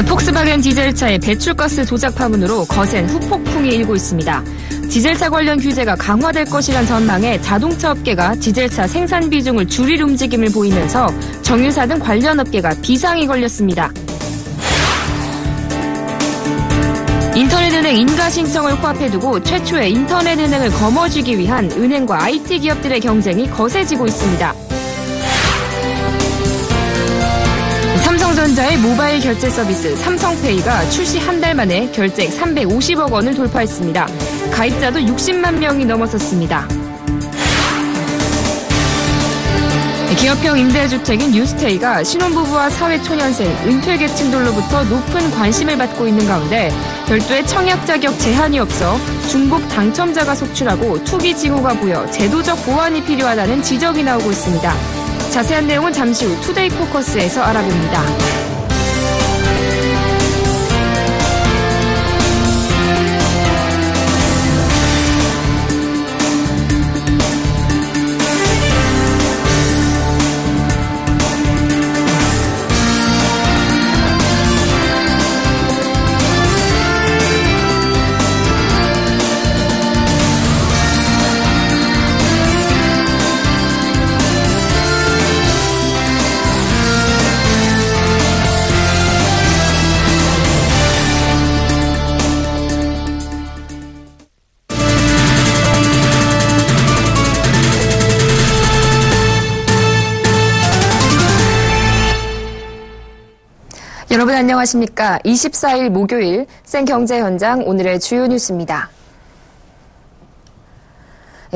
폭스바겐 디젤차의 배출가스 조작 파문으로 거센 후폭풍이 일고 있습니다. 디젤차 관련 규제가 강화될 것이란 전망에 자동차 업계가 디젤차 생산 비중을 줄일 움직임을 보이면서 정유사 등 관련 업계가 비상이 걸렸습니다. 인터넷은행 인가 신청을 코앞에 두고 최초의 인터넷은행을 거머쥐기 위한 은행과 IT 기업들의 경쟁이 거세지고 있습니다. 삼성전자의 모바일 결제 서비스 삼성페이가 출시 한 달 만에 결제액 350억 원을 돌파했습니다. 가입자도 60만 명이 넘어섰습니다. 기업형 임대주택인 뉴스테이가 신혼부부와 사회초년생, 은퇴계층들로부터 높은 관심을 받고 있는 가운데 별도의 청약 자격 제한이 없어 중복 당첨자가 속출하고 투기 징후가 보여 제도적 보완이 필요하다는 지적이 나오고 있습니다. 자세한 내용은 잠시 후 투데이 포커스에서 알아봅니다. 여러분 안녕하십니까? 24일 목요일 생경제 현장 오늘의 주요 뉴스입니다.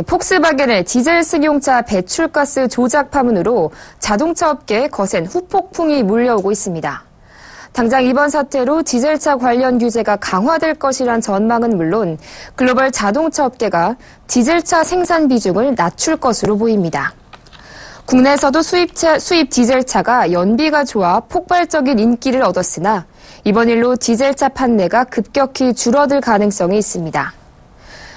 폭스바겐의 디젤 승용차 배출가스 조작 파문으로 자동차 업계에 거센 후폭풍이 몰려오고 있습니다. 당장 이번 사태로 디젤차 관련 규제가 강화될 것이란 전망은 물론 글로벌 자동차 업계가 디젤차 생산 비중을 낮출 것으로 보입니다. 국내에서도 수입 디젤차가 연비가 좋아 폭발적인 인기를 얻었으나 이번 일로 디젤차 판매가 급격히 줄어들 가능성이 있습니다.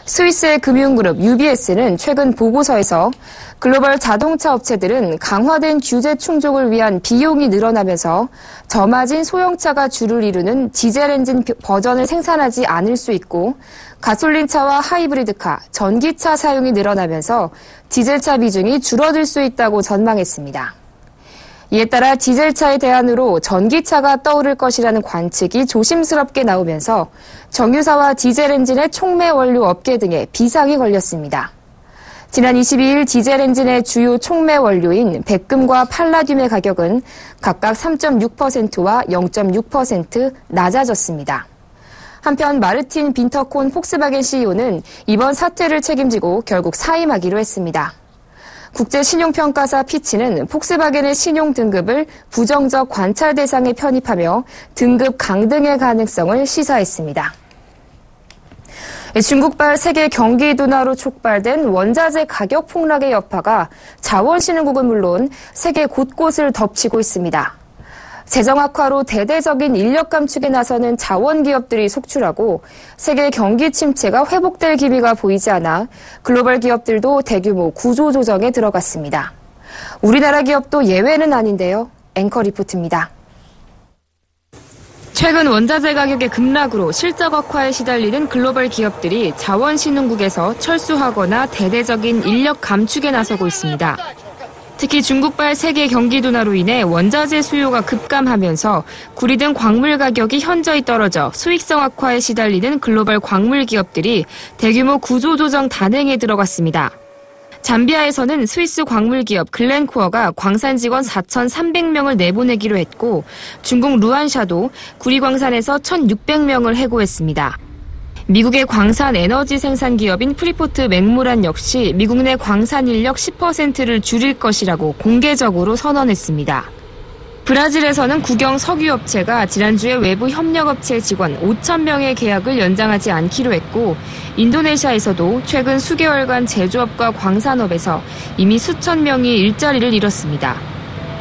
스위스의 금융그룹 UBS는 최근 보고서에서 글로벌 자동차 업체들은 강화된 규제 충족을 위한 비용이 늘어나면서 저마진 소형차가 주를 이루는 디젤 엔진 버전을 생산하지 않을 수 있고 가솔린차와 하이브리드카, 전기차 사용이 늘어나면서 디젤차 비중이 줄어들 수 있다고 전망했습니다. 이에 따라 디젤차의 대안으로 전기차가 떠오를 것이라는 관측이 조심스럽게 나오면서 정유사와 디젤 엔진의 촉매 원료 업계 등에 비상이 걸렸습니다. 지난 22일 디젤 엔진의 주요 촉매 원료인 백금과 팔라듐의 가격은 각각 3.6%와 0.6% 낮아졌습니다. 한편 마르틴 빈터콘 폭스바겐 CEO는 이번 사태를 책임지고 결국 사임하기로 했습니다. 국제신용평가사 피치는 폭스바겐의 신용 등급을 부정적 관찰 대상에 편입하며 등급 강등의 가능성을 시사했습니다. 중국발 세계 경기 둔화로 촉발된 원자재 가격 폭락의 여파가 자원신흥국은 물론 세계 곳곳을 덮치고 있습니다. 재정 악화로 대대적인 인력 감축에 나서는 자원기업들이 속출하고 세계 경기 침체가 회복될 기미가 보이지 않아 글로벌 기업들도 대규모 구조조정에 들어갔습니다. 우리나라 기업도 예외는 아닌데요. 앵커 리포트입니다. 최근 원자재 가격의 급락으로 실적 악화에 시달리는 글로벌 기업들이 자원신흥국에서 철수하거나 대대적인 인력 감축에 나서고 있습니다. 특히 중국발 세계 경기 둔화로 인해 원자재 수요가 급감하면서 구리 등 광물 가격이 현저히 떨어져 수익성 악화에 시달리는 글로벌 광물 기업들이 대규모 구조조정 단행에 들어갔습니다. 잠비아에서는 스위스 광물 기업 글렌코어가 광산 직원 4,300명을 내보내기로 했고 중국 루안샤도 구리 광산에서 1,600명을 해고했습니다. 미국의 광산 에너지 생산 기업인 프리포트 맥모란 역시 미국 내 광산 인력 10%를 줄일 것이라고 공개적으로 선언했습니다. 브라질에서는 국영 석유업체가 지난주에 외부 협력업체 직원 5,000명의 계약을 연장하지 않기로 했고 인도네시아에서도 최근 수개월간 제조업과 광산업에서 이미 수천 명이 일자리를 잃었습니다.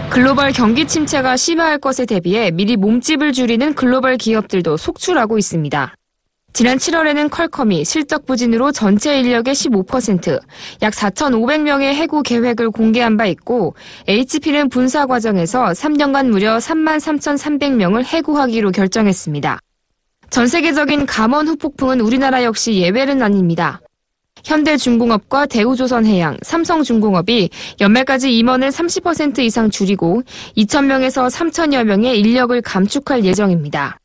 글로벌 경기 침체가 심화할 것에 대비해 미리 몸집을 줄이는 글로벌 기업들도 속출하고 있습니다. 지난 7월에는 퀄컴이 실적 부진으로 전체 인력의 15%, 약 4,500명의 해고 계획을 공개한 바 있고 HP는 분사 과정에서 3년간 무려 33,300명을 해고하기로 결정했습니다. 전 세계적인 감원 후폭풍은 우리나라 역시 예외는 아닙니다. 현대중공업과 대우조선해양, 삼성중공업이 연말까지 임원을 30% 이상 줄이고 2,000명에서 3,000여 명의 인력을 감축할 예정입니다.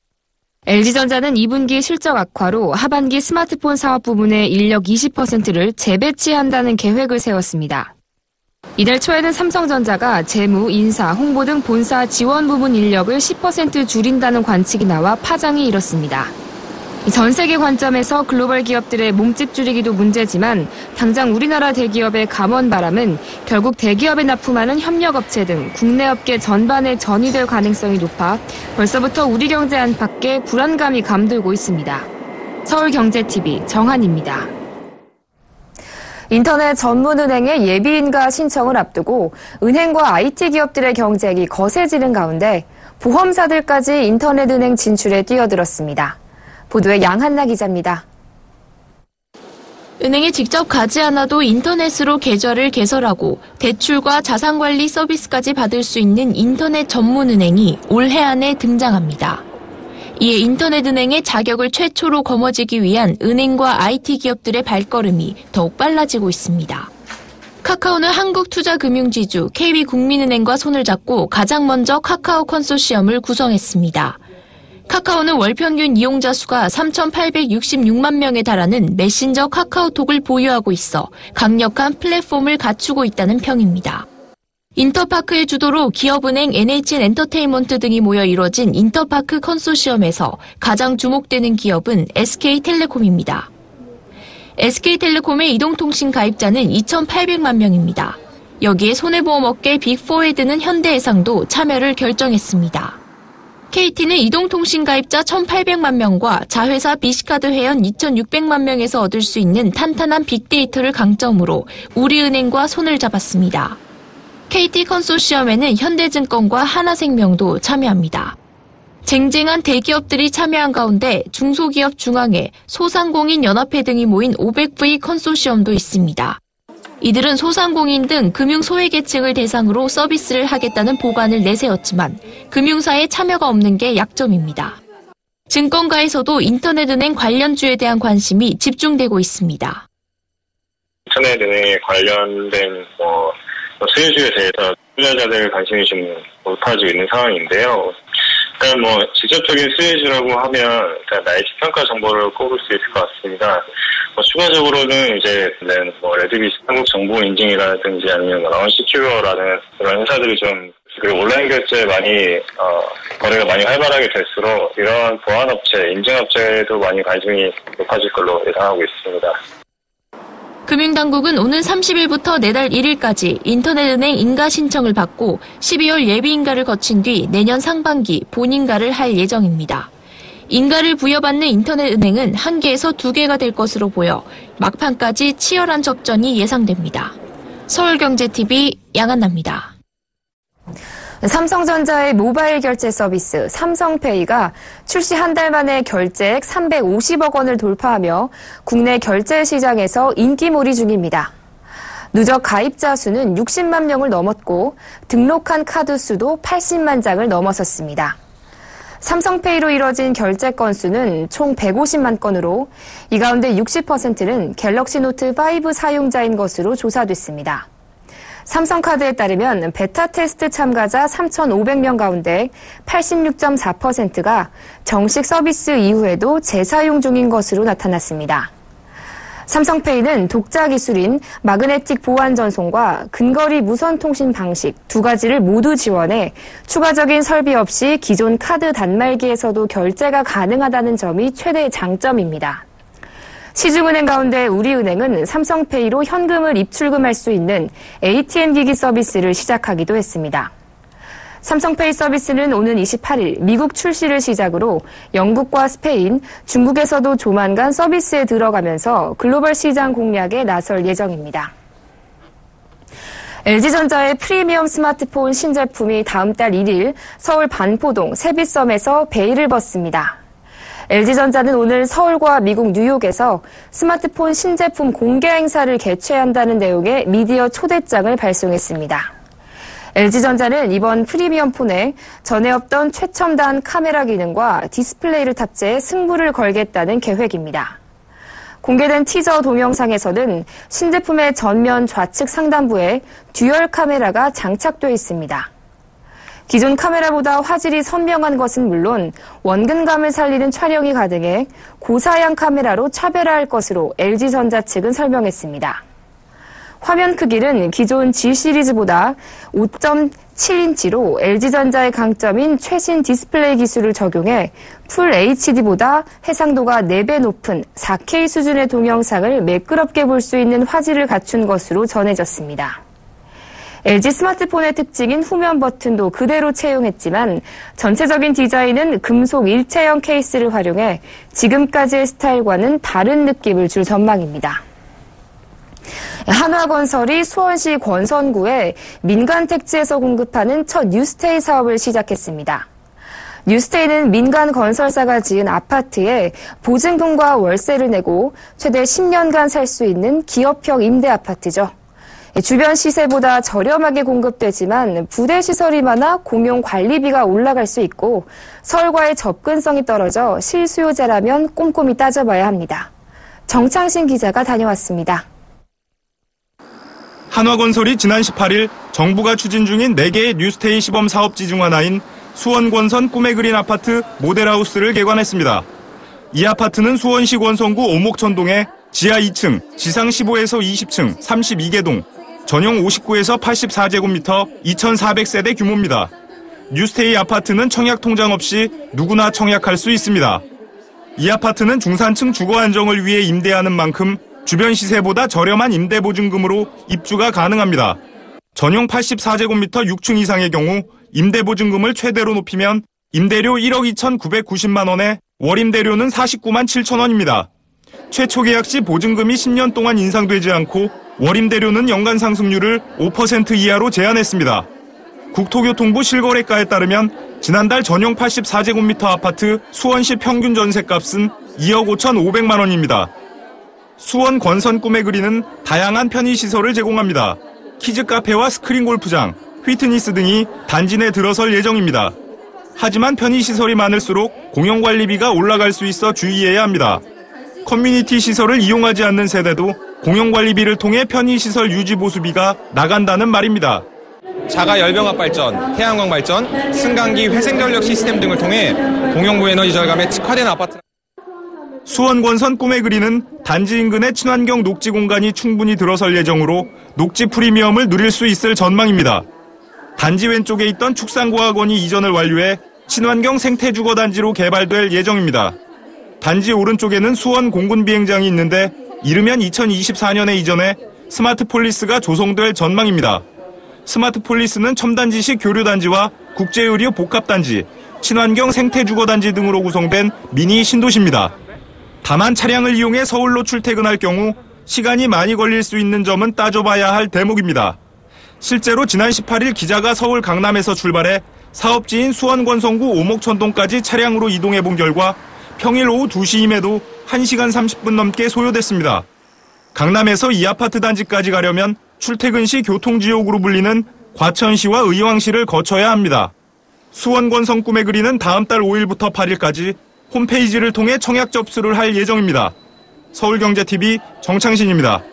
LG전자는 2분기 실적 악화로 하반기 스마트폰 사업 부문의 인력 20%를 재배치한다는 계획을 세웠습니다. 이달 초에는 삼성전자가 재무, 인사, 홍보 등 본사 지원 부문 인력을 10% 줄인다는 관측이 나와 파장이 일었습니다. 전 세계 관점에서 글로벌 기업들의 몸집 줄이기도 문제지만 당장 우리나라 대기업의 감원 바람은 결국 대기업에 납품하는 협력업체 등 국내 업계 전반에 전이될 가능성이 높아 벌써부터 우리 경제 안팎에 불안감이 감돌고 있습니다. 서울경제TV 정한입니다. 인터넷 전문은행의 예비인가 신청을 앞두고 은행과 IT 기업들의 경쟁이 거세지는 가운데 보험사들까지 인터넷은행 진출에 뛰어들었습니다. 보도에 양한나 기자입니다. 은행에 직접 가지 않아도 인터넷으로 계좌를 개설하고 대출과 자산관리 서비스까지 받을 수 있는 인터넷 전문은행이 올해 안에 등장합니다. 이에 인터넷은행의 자격을 최초로 거머쥐기 위한 은행과 IT 기업들의 발걸음이 더욱 빨라지고 있습니다. 카카오는 한국투자금융지주 KB국민은행과 손을 잡고 가장 먼저 카카오 컨소시엄을 구성했습니다. 카카오는 월 평균 이용자 수가 3,866만 명에 달하는 메신저 카카오톡을 보유하고 있어 강력한 플랫폼을 갖추고 있다는 평입니다. 인터파크의 주도로 기업은행, NHN엔터테인먼트 등이 모여 이뤄진 인터파크 컨소시엄에서 가장 주목되는 기업은 SK텔레콤입니다. SK텔레콤의 이동통신 가입자는 2,800만 명입니다. 여기에 손해보험업계 빅4에 드는 현대해상도 참여를 결정했습니다. KT는 이동통신 가입자 1,800만 명과 자회사 비시카드 회원 2,600만 명에서 얻을 수 있는 탄탄한 빅데이터를 강점으로 우리은행과 손을 잡았습니다. KT 컨소시엄에는 현대증권과 하나생명도 참여합니다. 쟁쟁한 대기업들이 참여한 가운데 중소기업 중앙회, 소상공인연합회 등이 모인 500V 컨소시엄도 있습니다. 이들은 소상공인 등 금융소외계층을 대상으로 서비스를 하겠다는 보관을 내세웠지만 금융사에 참여가 없는 게 약점입니다. 증권가에서도 인터넷은행 관련주에 대한 관심이 집중되고 있습니다. 인터넷은행에 관련된 수혜주에 대해서 투자자들 관심이 좀 높아지고 있는 상황인데요. 일단 직접적인 수혜주라고 하면 일단 나이키 평가 정보를 꼽을 수 있을 것 같습니다. 추가적으로는 레드비스 한국정보인증이라든지 아니면 라운시큐어라는 그런 회사들이 좀 그리고 온라인 결제 거래가 많이 활발하게 될수록 이런 보안업체, 인증업체에도 많이 관심이 높아질 걸로 예상하고 있습니다. 금융당국은 오는 30일부터 내달 1일까지 인터넷은행 인가 신청을 받고 12월 예비인가를 거친 뒤 내년 상반기 본인가를 할 예정입니다. 인가를 부여받는 인터넷은행은 1개에서 2개가 될 것으로 보여 막판까지 치열한 접전이 예상됩니다. 서울경제TV 양한나입니다. 삼성전자의 모바일 결제 서비스 삼성페이가 출시 한 달 만에 결제액 350억 원을 돌파하며 국내 결제 시장에서 인기몰이 중입니다. 누적 가입자 수는 60만 명을 넘었고 등록한 카드 수도 80만 장을 넘어섰습니다. 삼성페이로 이뤄진 결제 건수는 총 150만 건으로 이 가운데 60%는 갤럭시 노트 5 사용자인 것으로 조사됐습니다. 삼성카드에 따르면 베타 테스트 참가자 3,500명 가운데 86.4%가 정식 서비스 이후에도 재사용 중인 것으로 나타났습니다. 삼성페이는 독자 기술인 마그네틱 보안 전송과 근거리 무선 통신 방식 두 가지를 모두 지원해 추가적인 설비 없이 기존 카드 단말기에서도 결제가 가능하다는 점이 최대 장점입니다. 시중은행 가운데 우리은행은 삼성페이로 현금을 입출금할 수 있는 ATM 기기 서비스를 시작하기도 했습니다. 삼성페이 서비스는 오는 28일 미국 출시를 시작으로 영국과 스페인, 중국에서도 조만간 서비스에 들어가면서 글로벌 시장 공략에 나설 예정입니다. LG전자의 프리미엄 스마트폰 신제품이 다음 달 1일 서울 반포동 세비섬에서 베일을 벗습니다. LG전자는 오늘 서울과 미국 뉴욕에서 스마트폰 신제품 공개 행사를 개최한다는 내용의 미디어 초대장을 발송했습니다. LG전자는 이번 프리미엄 폰에 전에 없던 최첨단 카메라 기능과 디스플레이를 탑재해 승부를 걸겠다는 계획입니다. 공개된 티저 동영상에서는 신제품의 전면 좌측 상단부에 듀얼 카메라가 장착돼 있습니다. 기존 카메라보다 화질이 선명한 것은 물론 원근감을 살리는 촬영이 가능해 고사양 카메라로 차별화할 것으로 LG전자 측은 설명했습니다. 화면 크기는 기존 G 시리즈보다 5.7인치로 LG전자의 강점인 최신 디스플레이 기술을 적용해 풀 HD보다 해상도가 4배 높은 4K 수준의 동영상을 매끄럽게 볼 수 있는 화질을 갖춘 것으로 전해졌습니다. LG 스마트폰의 특징인 후면 버튼도 그대로 채용했지만 전체적인 디자인은 금속 일체형 케이스를 활용해 지금까지의 스타일과는 다른 느낌을 줄 전망입니다. 한화건설이 수원시 권선구에 민간 택지에서 공급하는 첫 뉴스테이 사업을 시작했습니다. 뉴스테이는 민간 건설사가 지은 아파트에 보증금과 월세를 내고 최대 10년간 살 수 있는 기업형 임대 아파트죠. 주변 시세보다 저렴하게 공급되지만 부대 시설이 많아 공용 관리비가 올라갈 수 있고 서울과의 접근성이 떨어져 실수요자라면 꼼꼼히 따져봐야 합니다. 정창신 기자가 다녀왔습니다. 한화건설이 지난 18일 정부가 추진 중인 4개의 뉴스테이 시범 사업지 중 하나인 수원권선 꿈의 그린 아파트 모델하우스를 개관했습니다. 이 아파트는 수원시 권선구 오목천동에 지하 2층, 지상 15에서 20층, 32개 동, 전용 59에서 84제곱미터 2,400세대 규모입니다. 뉴스테이 아파트는 청약 통장 없이 누구나 청약할 수 있습니다. 이 아파트는 중산층 주거 안정을 위해 임대하는 만큼 주변 시세보다 저렴한 임대보증금으로 입주가 가능합니다. 전용 84제곱미터 6층 이상의 경우 임대보증금을 최대로 높이면 임대료 1억 2,990만 원에 월임대료는 49만 7천 원입니다. 최초 계약 시 보증금이 10년 동안 인상되지 않고 월임대료는 연간 상승률을 5% 이하로 제한했습니다. 국토교통부 실거래가에 따르면 지난달 전용 84제곱미터 아파트 수원시 평균 전셋값은 2억 5,500만 원입니다. 수원 권선 꿈의 그리는 다양한 편의시설을 제공합니다. 키즈카페와 스크린 골프장, 휘트니스 등이 단지 내 들어설 예정입니다. 하지만 편의시설이 많을수록 공용관리비가 올라갈 수 있어 주의해야 합니다. 커뮤니티 시설을 이용하지 않는 세대도 공용관리비를 통해 편의시설 유지보수비가 나간다는 말입니다. 자가 열병합 발전, 태양광 발전, 승강기 회생전력 시스템 등을 통해 공용부 에너지 절감에 특화된 아파트. 수원권선 꿈의 그리는 단지 인근의 친환경 녹지 공간이 충분히 들어설 예정으로 녹지 프리미엄을 누릴 수 있을 전망입니다. 단지 왼쪽에 있던 축산고학원이 이전을 완료해 친환경 생태주거단지로 개발될 예정입니다. 단지 오른쪽에는 수원 공군 비행장이 있는데 이르면 2024년에 이전해 스마트폴리스가 조성될 전망입니다. 스마트폴리스는 첨단지식 교류단지와 국제의료 복합단지, 친환경 생태주거단지 등으로 구성된 미니 신도시입니다. 다만 차량을 이용해 서울로 출퇴근할 경우 시간이 많이 걸릴 수 있는 점은 따져봐야 할 대목입니다. 실제로 지난 18일 기자가 서울 강남에서 출발해 사업지인 수원권선구 오목천동까지 차량으로 이동해 본 결과 평일 오후 2시임에도 1시간 30분 넘게 소요됐습니다. 강남에서 이 아파트 단지까지 가려면 출퇴근 시 교통지옥으로 불리는 과천시와 의왕시를 거쳐야 합니다. 수원권선 꿈의 그리는 다음 달 5일부터 8일까지 홈페이지를 통해 청약 접수를 할 예정입니다. 서울경제TV 정창신입니다.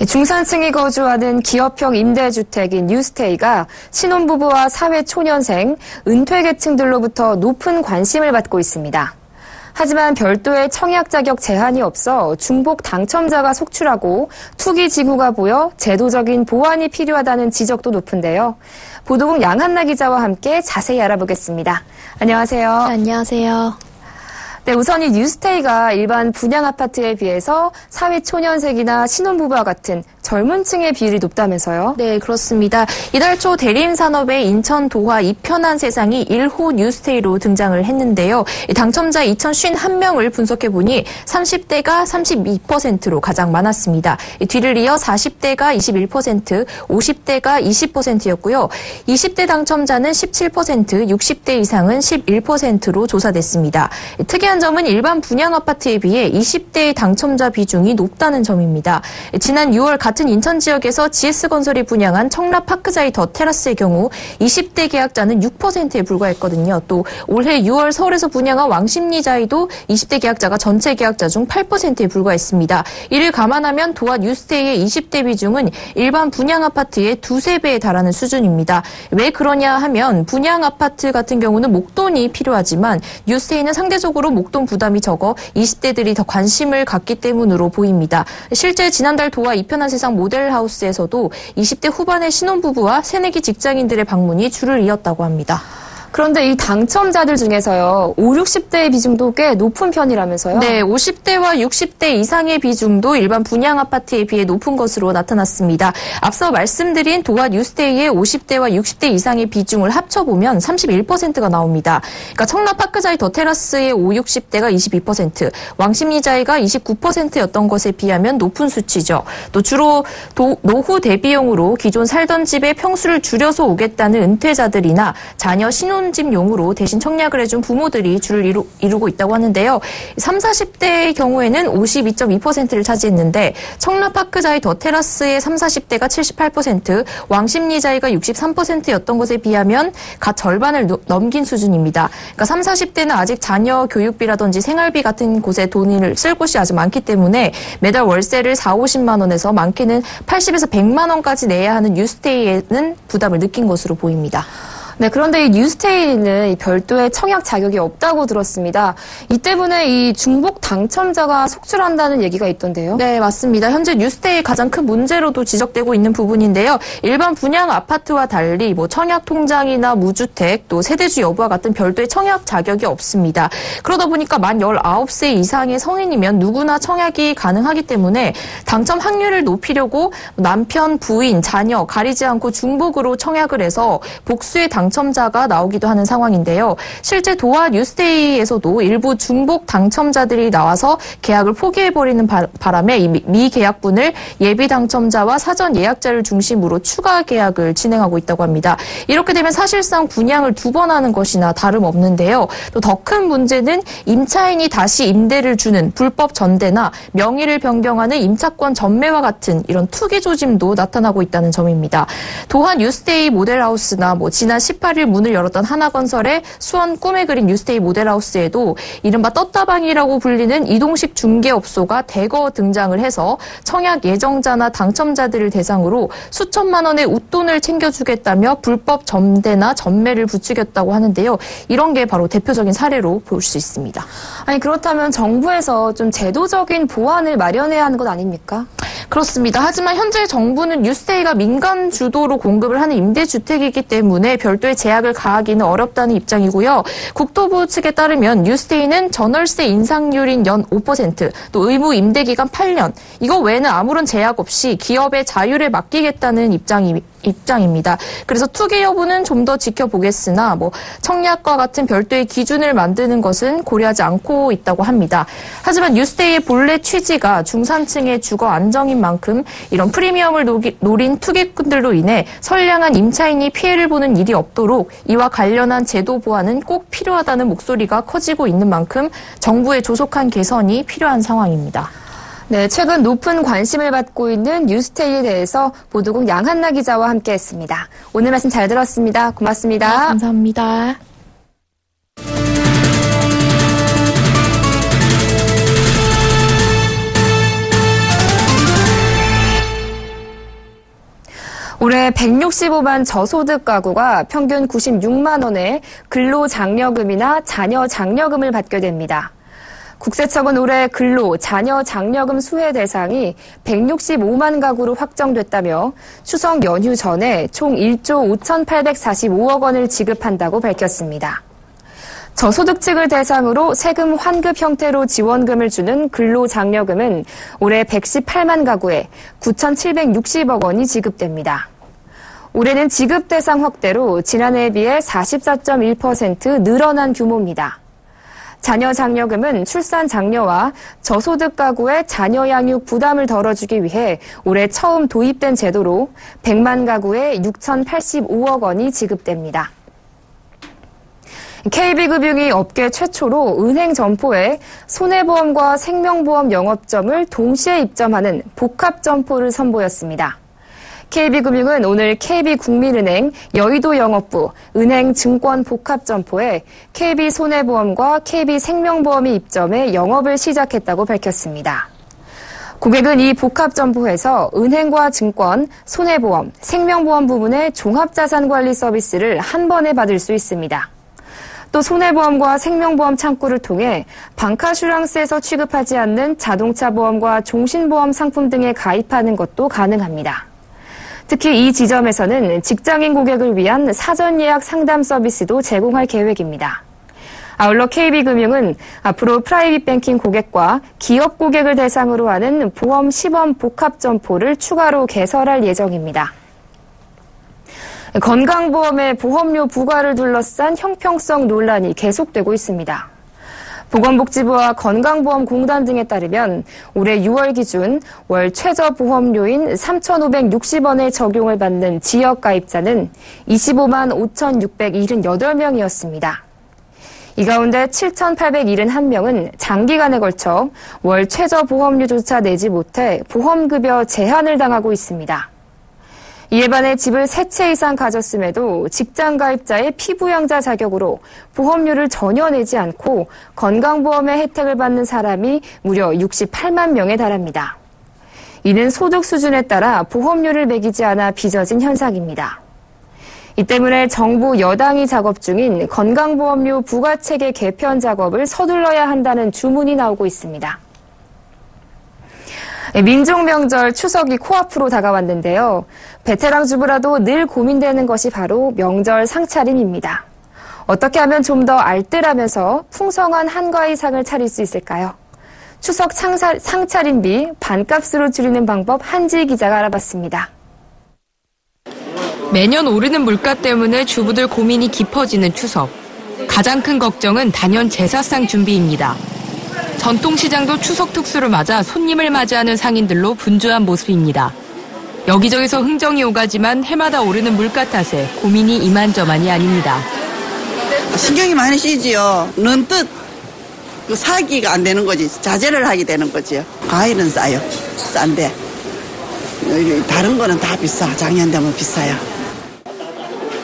중산층이 거주하는 기업형 임대주택인 뉴스테이가 신혼부부와 사회초년생, 은퇴계층들로부터 높은 관심을 받고 있습니다. 하지만 별도의 청약 자격 제한이 없어 중복 당첨자가 속출하고 투기 징후가 보여 제도적인 보완이 필요하다는 지적도 높은데요. 보도국 양한나 기자와 함께 자세히 알아보겠습니다. 안녕하세요. 안녕하세요. 네, 우선 이 뉴스테이가 일반 분양 아파트에 비해서 사회초년생이나 신혼부부와 같은 젊은 층의 비율이 높다면서요? 네, 그렇습니다. 이달 초 대림 산업의 인천 도화 이편한 세상이 1호 뉴스테이로 등장을 했는데요. 당첨자 2,051명을 분석해보니 30대가 32%로 가장 많았습니다. 뒤를 이어 40대가 21%, 50대가 20%였고요. 20대 당첨자는 17%, 60대 이상은 11%로 조사됐습니다. 특이한 점은 일반 분양 아파트에 비해 20대의 당첨자 비중이 높다는 점입니다. 지난 6월 같은 인천 지역에서 GS건설이 분양한 청라파크자이 더 테라스의 경우 20대 계약자는 6%에 불과했거든요. 또 올해 6월 서울에서 분양한 왕십리자이도 20대 계약자가 전체 계약자 중 8%에 불과했습니다. 이를 감안하면 도화 뉴스테이의 20대 비중은 일반 분양 아파트의 2~3배에 달하는 수준입니다. 왜 그러냐 하면 분양 아파트 같은 경우는 목돈이 필요하지만 뉴스테이는 상대적으로 목돈 부담이 적어 20대들이 더 관심을 갖기 때문으로 보입니다. 실제 지난달 도화 이편한 세상 모델하우스에서도 20대 후반의 신혼부부와 새내기 직장인들의 방문이 줄을 이었다고 합니다. 그런데 이 당첨자들 중에서요, 5, 60대의 비중도 꽤 높은 편이라면서요? 네, 50대와 60대 이상의 비중도 일반 분양 아파트에 비해 높은 것으로 나타났습니다. 앞서 말씀드린 도화 뉴스테이의 50대와 60대 이상의 비중을 합쳐보면 31%가 나옵니다. 그러니까 청라파크자이 더 테라스의 5, 60대가 22%, 왕십리자이가 29%였던 것에 비하면 높은 수치죠. 또 주로 노후 대비용으로 기존 살던 집의 평수를 줄여서 오겠다는 은퇴자들이나 자녀 신혼집용으로 대신 청약을 해준 부모들이 줄을 이루고 있다고 하는데요. 30, 40대의 경우에는 52.2%를 차지했는데 청라파크자이 더 테라스의 30, 40대가 78%, 왕십리자이가 63%였던 것에 비하면 갓 절반을 넘긴 수준입니다. 그러니까 30, 40대는 아직 자녀 교육비라든지 생활비 같은 곳에 돈을 쓸 곳이 아주 많기 때문에 매달 월세를 4, 50만 원에서 많게는 80에서 100만 원까지 내야 하는 뉴스테이에는 부담을 느낀 것으로 보입니다. 네, 그런데 이 뉴스테이는 별도의 청약 자격이 없다고 들었습니다. 이 때문에 이 중복 당첨자가 속출한다는 얘기가 있던데요. 네, 맞습니다. 현재 뉴스테이의 가장 큰 문제로도 지적되고 있는 부분인데요. 일반 분양 아파트와 달리 청약 통장이나 무주택, 또 세대주 여부와 같은 별도의 청약 자격이 없습니다. 그러다 보니까 만 19세 이상의 성인이면 누구나 청약이 가능하기 때문에 당첨 확률을 높이려고 남편, 부인, 자녀 가리지 않고 중복으로 청약을 해서 복수의 당첨자가 나오기도 하는 상황인데요. 실제 도화 뉴스테이에서도 일부 중복 당첨자들이 나와서 계약을 포기해버리는 바람에 이 미계약분을 예비 당첨자와 사전 예약자를 중심으로 추가 계약을 진행하고 있다고 합니다. 이렇게 되면 사실상 분양을 2번 하는 것이나 다름없는데요. 또 더 큰 문제는 임차인이 다시 임대를 주는 불법 전대나 명의를 변경하는 임차권 전매와 같은 이런 투기 조짐도 나타나고 있다는 점입니다. 도화 뉴스테이 모델하우스나 지난 18일 문을 열었던 하나건설의 수원 꿈에 그린 뉴스테이 모델하우스에도 이른바 떴다방이라고 불리는 이동식 중개업소가 대거 등장을 해서 청약 예정자나 당첨자들을 대상으로 수천만 원의 웃돈을 챙겨주겠다며 불법 전대나 전매를 부추겼다고 하는데요. 이런 게 바로 대표적인 사례로 볼 수 있습니다. 아니, 그렇다면 정부에서 좀 제도적인 보완을 마련해야 하는 것 아닙니까? 그렇습니다. 하지만 현재 정부는 뉴스테이가 민간 주도로 공급을 하는 임대주택이기 때문에 별도의 제약을 가하기는 어렵다는 입장이고요. 국토부 측에 따르면 뉴스테이는 전월세 인상률인 연 5%, 또 의무 임대기간 8년, 이거 외에는 아무런 제약 없이 기업의 자율에 맡기겠다는 입장입니다. 그래서 투기 여부는 좀 더 지켜보겠으나 청약과 같은 별도의 기준을 만드는 것은 고려하지 않고 있다고 합니다. 하지만 뉴스테이의 본래 취지가 중산층의 주거 안정인 만큼 이런 프리미엄을 노린 투기꾼들로 인해 선량한 임차인이 피해를 보는 일이 없도록 이와 관련한 제도 보완은 꼭 필요하다는 목소리가 커지고 있는 만큼 정부의 조속한 개선이 필요한 상황입니다. 네, 최근 높은 관심을 받고 있는 뉴스테이에 대해서 보도국 양한나 기자와 함께했습니다. 오늘 말씀 잘 들었습니다. 고맙습니다. 네, 감사합니다. 올해 165만 저소득 가구가 평균 96만 원의 근로장려금이나 자녀장려금을 받게 됩니다. 국세청은 올해 근로, 자녀 장려금 수혜 대상이 165만 가구로 확정됐다며 추석 연휴 전에 총 1조 5,845억 원을 지급한다고 밝혔습니다. 저소득층을 대상으로 세금 환급 형태로 지원금을 주는 근로장려금은 올해 118만 가구에 9,760억 원이 지급됩니다. 올해는 지급 대상 확대로 지난해에 비해 44.1% 늘어난 규모입니다. 자녀 장려금은 출산 장려와 저소득 가구의 자녀 양육 부담을 덜어주기 위해 올해 처음 도입된 제도로 100만 가구에 6,085억 원이 지급됩니다. KB금융이 업계 최초로 은행 점포에 손해보험과 생명보험 영업점을 동시에 입점하는 복합점포를 선보였습니다. KB금융은 오늘 KB국민은행 여의도 영업부 은행증권 복합점포에 KB손해보험과 KB생명보험이 입점해 영업을 시작했다고 밝혔습니다. 고객은 이 복합점포에서 은행과 증권, 손해보험, 생명보험 부문의 종합자산관리 서비스를 한 번에 받을 수 있습니다. 또 손해보험과 생명보험 창구를 통해 방카슈랑스에서 취급하지 않는 자동차 보험과 종신보험 상품 등에 가입하는 것도 가능합니다. 특히 이 지점에서는 직장인 고객을 위한 사전 예약 상담 서비스도 제공할 계획입니다. 아울러 KB금융은 앞으로 프라이빗 뱅킹 고객과 기업 고객을 대상으로 하는 보험 시범 복합 점포를 추가로 개설할 예정입니다. 건강보험의 보험료 부과를 둘러싼 형평성 논란이 계속되고 있습니다. 보건복지부와 건강보험공단 등에 따르면 올해 6월 기준 월 최저 보험료인 3,560원의 적용을 받는 지역가입자는 25만 5,678명이었습니다. 이 가운데 7,871명은 장기간에 걸쳐 월 최저 보험료조차 내지 못해 보험급여 제한을 당하고 있습니다. 이에 반해 집을 3채 이상 가졌음에도 직장가입자의 피부양자 자격으로 보험료를 전혀 내지 않고 건강보험의 혜택을 받는 사람이 무려 68만 명에 달합니다. 이는 소득 수준에 따라 보험료를 매기지 않아 빚어진 현상입니다. 이 때문에 정부 여당이 작업 중인 건강보험료 부과체계 개편 작업을 서둘러야 한다는 주문이 나오고 있습니다. 민족명절 추석이 코앞으로 다가왔는데요. 베테랑 주부라도 늘 고민되는 것이 바로 명절 상차림입니다. 어떻게 하면 좀 더 알뜰하면서 풍성한 한가위상을 차릴 수 있을까요? 추석 상차림비 반값으로 줄이는 방법 한지희 기자가 알아봤습니다. 매년 오르는 물가 때문에 주부들 고민이 깊어지는 추석. 가장 큰 걱정은 단연 제사상 준비입니다. 전통시장도 추석 특수를 맞아 손님을 맞이하는 상인들로 분주한 모습입니다. 여기저기서 흥정이 오가지만 해마다 오르는 물가 탓에 고민이 이만저만이 아닙니다. 신경이 많이 쓰이지요. 는뜻 사기가 안 되는 거지. 자제를 하게 되는 거지요. 과일은 싸요. 싼데 다른 거는 다 비싸. 작년 되면 비싸요.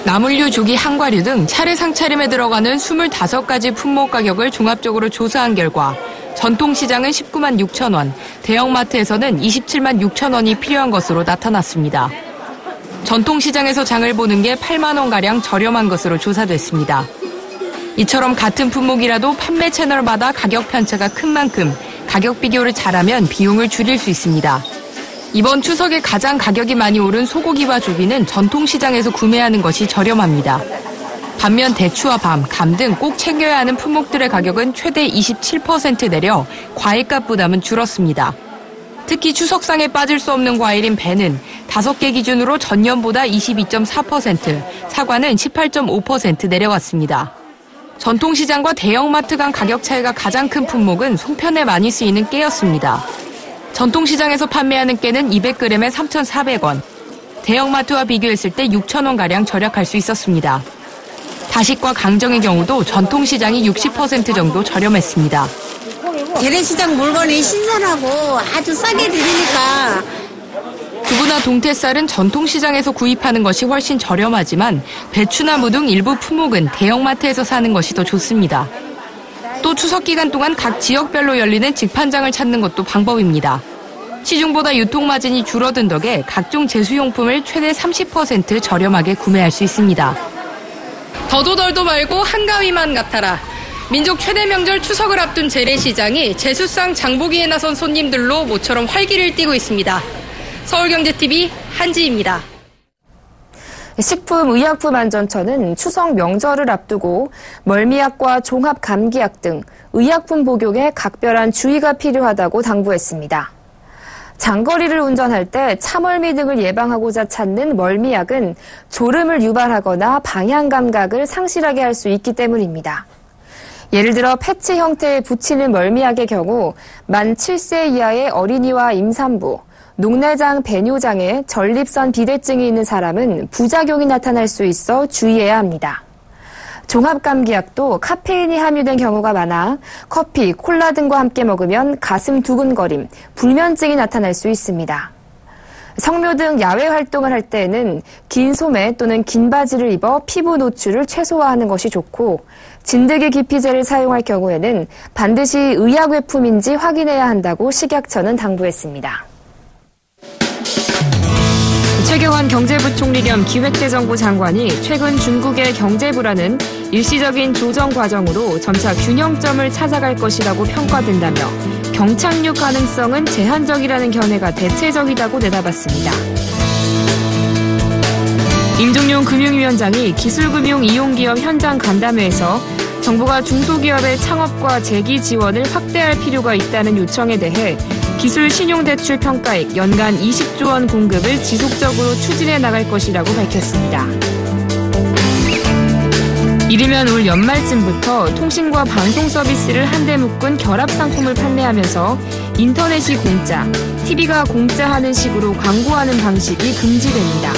나물류, 조기, 한과류 등 차례 상차림에 들어가는 25가지 품목 가격을 종합적으로 조사한 결과 전통시장은 19만 6천 원, 대형마트에서는 27만 6천 원이 필요한 것으로 나타났습니다. 전통시장에서 장을 보는 게 8만 원가량 저렴한 것으로 조사됐습니다. 이처럼 같은 품목이라도 판매 채널마다 가격 편차가 큰 만큼 가격 비교를 잘하면 비용을 줄일 수 있습니다. 이번 추석에 가장 가격이 많이 오른 소고기와 조기는 전통시장에서 구매하는 것이 저렴합니다. 반면 대추와 밤, 감 등 꼭 챙겨야 하는 품목들의 가격은 최대 27% 내려 과일값 부담은 줄었습니다. 특히 추석상에 빠질 수 없는 과일인 배는 5개 기준으로 전년보다 22.4%, 사과는 18.5% 내려갔습니다. 전통시장과 대형마트 간 가격 차이가 가장 큰 품목은 송편에 많이 쓰이는 깨였습니다. 전통시장에서 판매하는 깨는 200g에 3,400원, 대형마트와 비교했을 때 6,000원가량 절약할 수 있었습니다. 다식과 강정의 경우도 전통시장이 60% 정도 저렴했습니다. 재래시장 물건이 신선하고 아주 싸게 드리니까. 두부나 동태살은 전통시장에서 구입하는 것이 훨씬 저렴하지만 배추나 무 등 일부 품목은 대형마트에서 사는 것이 더 좋습니다. 또 추석 기간 동안 각 지역별로 열리는 직판장을 찾는 것도 방법입니다. 시중보다 유통마진이 줄어든 덕에 각종 제수용품을 최대 30% 저렴하게 구매할 수 있습니다. 더도 덜도 말고 한가위만 같아라. 민족 최대 명절 추석을 앞둔 재래시장이 제수상 장보기에 나선 손님들로 모처럼 활기를 띠고 있습니다. 서울경제TV 한지희입니다. 식품의약품안전처는 추석 명절을 앞두고 멀미약과 종합감기약 등 의약품 복용에 각별한 주의가 필요하다고 당부했습니다. 장거리를 운전할 때 차멀미 등을 예방하고자 찾는 멀미약은 졸음을 유발하거나 방향 감각을 상실하게 할 수 있기 때문입니다. 예를 들어 패치 형태의 붙이는 멀미약의 경우 만 7세 이하의 어린이와 임산부, 녹내장, 배뇨장에 전립선 비대증이 있는 사람은 부작용이 나타날 수 있어 주의해야 합니다. 종합감기약도 카페인이 함유된 경우가 많아 커피, 콜라 등과 함께 먹으면 가슴 두근거림, 불면증이 나타날 수 있습니다. 성묘 등 야외 활동을 할 때에는 긴 소매 또는 긴 바지를 입어 피부 노출을 최소화하는 것이 좋고 진드기 기피제를 사용할 경우에는 반드시 의약외품인지 확인해야 한다고 식약처는 당부했습니다. 최경환 경제부총리 겸 기획재정부 장관이 최근 중국의 경제 불안은 일시적인 조정 과정으로 점차 균형점을 찾아갈 것이라고 평가된다며 경착륙 가능성은 제한적이라는 견해가 대체적이라고 내다봤습니다. 임종용 금융위원장이 기술금융 이용기업 현장 간담회에서 정부가 중소기업의 창업과 재기 지원을 확대할 필요가 있다는 요청에 대해 기술 신용대출 평가액 연간 20조 원 공급을 지속적으로 추진해 나갈 것이라고 밝혔습니다. 이르면 올 연말쯤부터 통신과 방송 서비스를 한데 묶은 결합 상품을 판매하면서 인터넷이 공짜, TV가 공짜하는 식으로 광고하는 방식이 금지됩니다.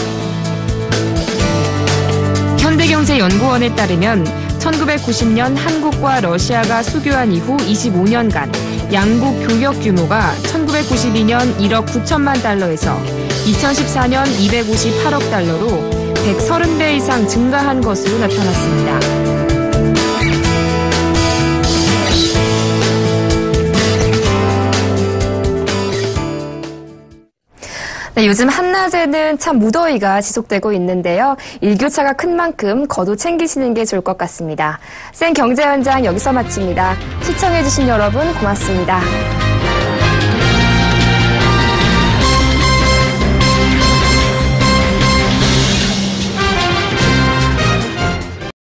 현대경제연구원에 따르면 1990년 한국과 러시아가 수교한 이후 25년간 양국 교역 규모가 1992년 1억 9천만 달러에서 2014년 258억 달러로 130배 이상 증가한 것으로 나타났습니다. 네, 요즘 한낮에는 참 무더위가 지속되고 있는데요. 일교차가 큰 만큼 겉옷 챙기시는 게 좋을 것 같습니다. 생 경제 현장 여기서 마칩니다. 시청해주신 여러분 고맙습니다.